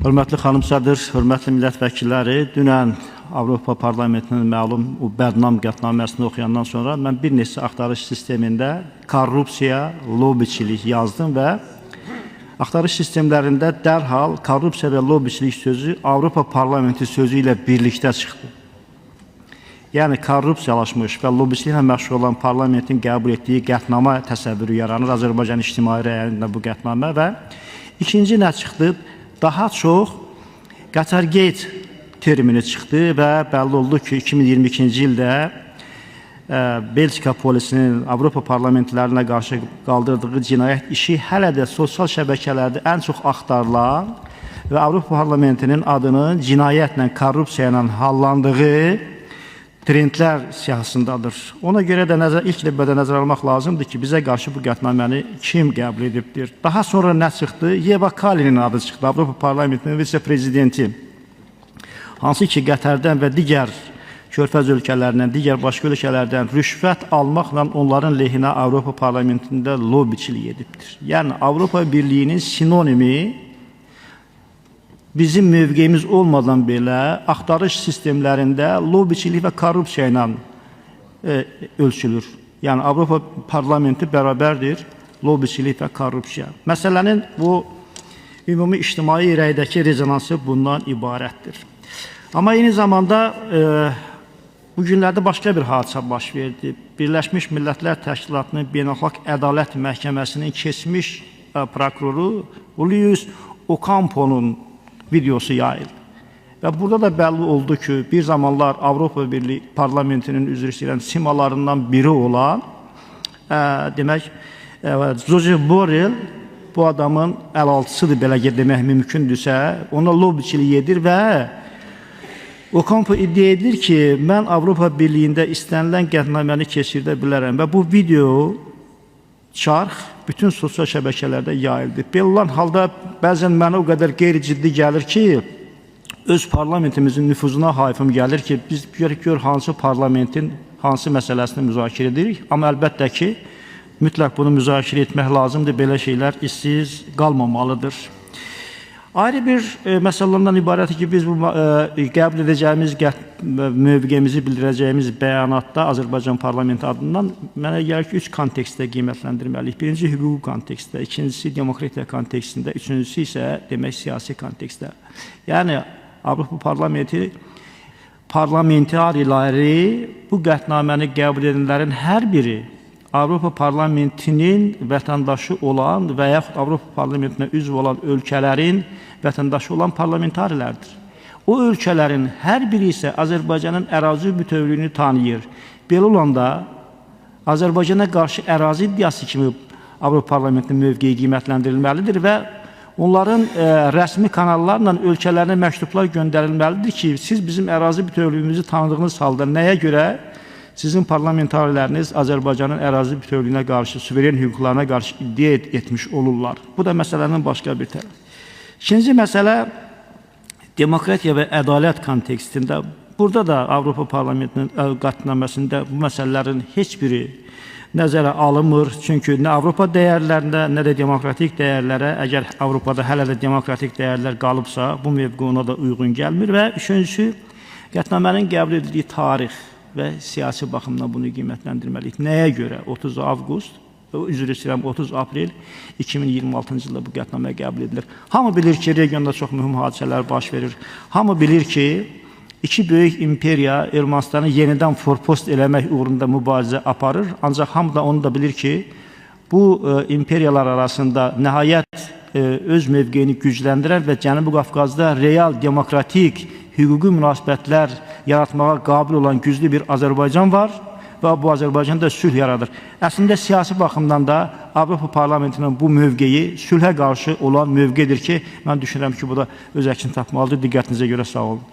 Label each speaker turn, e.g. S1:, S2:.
S1: Hörmətli xanım sədr, hörmətli millət vəkilləri, dünən Avropa Parlamentinin məlum o bədnam qətnaməsini oxuyandan sonra mən bir neçə axtarış sistemində korrupsiya, lobiçilik yazdım və axtarış sistemlərində dərhal korrupsiya və lobiçilik sözü Avropa Parlamenti sözü ilə birlikdə çıxdı. Yəni korrupsiyalaşmış və lobiçiliklə məşğul olan parlamentin qəbul etdiyi qətnamə təsəvvürü yaranır Azərbaycan ictimai rəyində bu qətnamə və ikinci nə çıxdı? Daha çox Qatargate termini çıxdı və bəlli oldu ki, 2022-ci ildə Belçika polisinin Avropa parlamentlərinə qarşı qaldırdığı cinayət işi hələ də sosial şəbəkələrdə ən çox axtarılan və Avropa parlamentinin adının cinayətlə, korrupsiya ilə hallandığı trendlər siyahısındadır. Ona görə də ilk növbədə nəzərə almaq lazımdır ki, bizə qarşı bu qətnaməni kim qəbul edibdir? Daha sonra nə çıxdı? Yeva Kalinin adı çıxdı, Avropa Parlamentinin vitse-prezidenti. Hansı ki, Qətərdən və digər Körfəz ölkələrindən, digər başqa ölkələrdən rüşvət almaqla onların lehinə Avropa Parlamentində lobiçilik edibdir. Yəni, Avropa Birliyinin sinonimi bizim mövqeyimiz olmadan belə axtarış sistemlərində lobiçilik və korrupsiya ilə ölçülür. Yəni, Avropa Parlamenti bərabərdir lobiçilik və korrupsiya. Məsələnin bu ümumi ictimai rəydəki rezonansı bundan ibarətdir. Amma eyni zamanda bu günlərdə başqa bir hadisə baş verdi. Birləşmiş Millətlər Təşkilatının Beynəlxalq Ədalət Məhkəməsinin keçmiş prokuroru Luis Ocampo'nun videosu yayıldı. Və burada da bəlli oldu ki, bir zamanlar Avropa Birliyi Parlamentinin üzr istəyirəm simalarından biri olan demək, Josep Borrell bu adamın əlaltısıdır, belə demək mümkündürsə, ona lobiçilik edir və Ocampo iddia edir ki, mən Avropa Birliyində istənilən qətnaməni keçirdə bilərəm və bu video çarx bütün sosial şəbəkələrdə yayıldı. Belə olan halda bəzən mənə o qədər qeyri-ciddi gəlir ki, öz parlamentimizin nüfuzuna haifim gəlir ki, biz gör hansı parlamentin hansı məsələsini müzakirə edirik. Amma əlbəttə ki, mütləq bunu müzakirə etmək lazımdır, belə şeylər işsiz qalmamalıdır. Ayrı bir məsələlərdən ibarətdir ki, biz bu qəbul edəcəyimiz mövqeyimizi bildirəcəyimiz bəyanatda Azərbaycan Parlamenti adından mənə gəlir ki, 3 kontekstdə qiymətləndirməliyik. Birinci, hüquqi kontekstdə, ikincisi, demokratiya kontekstində, üçüncüsü isə demək siyasi kontekstdə. Yəni, Avropa Parlamenti parlamentariləri bu qətnaməni qəbul edənlərin hər biri Avropa Parlamentinin vətəndaşı olan və yaxud Avropa Parlamentinə üzv olan ölkələrin vətəndaşı olan parlamentarilərdir. O ölkələrin hər biri isə Azərbaycanın ərazi bütövlüyünü tanıyır. Belə olanda Azərbaycana qarşı ərazi iddiası kimi Avropa Parlamentinin mövqeyi qiymətləndirilməlidir və onların rəsmi kanallarla ölkələrinə məktublar göndərilməlidir ki, siz bizim ərazi bütövlüyümüzü tanıdığınız halda nəyə görə sizin parlamentariləriniz Azərbaycanın ərazi bütövlüyünə qarşı, suveren hüquqlarına qarşı iddia etmiş olurlar. Bu da məsələnin başqa bir tərəfi. İkinci məsələ, demokratiya və ədalət kontekstində. Burada da Avropa Parlamentinin qətnaməsində bu məsələlərin heç biri nəzərə alınmır. Çünki nə Avropa dəyərlərində, nə də demokratik dəyərlərə, əgər Avropada hələ də demokratik dəyərlər qalıbsa, bu mövqe ona da uyğun gəlmir və üçüncüsü, qətnamənin qəbul edildiyi tarix və siyasi baxımdan bunu qiymətləndirməliyik. Nəyə görə 30 avqust, üzr istəyirəm 30 aprel 2026-cı ildə bu qətnamə qəbul edilir. Hamı bilir ki, regionda çox mühüm hadisələr baş verir. Hamı bilir ki, iki böyük imperiya Ermənistanı yenidən forpost eləmək uğrunda mübarizə aparır. Ancaq hamı da onu da bilir ki, bu imperiyalar arasında nəhayət öz mövqeyini gücləndirən və Cənubi Qafqazda real, demokratik, hüquqi münasibətlər yaratmağa qabil olan güclü bir Azərbaycan var və bu Azərbaycanda sülh yaradır. Əslində, siyasi baxımdan da Avropa Parlamentinin bu mövqeyi sülhə qarşı olan mövqedir ki, mən düşünürəm ki, bu da öz əksini tapmalıdır. Diqqətinizə görə sağ olun.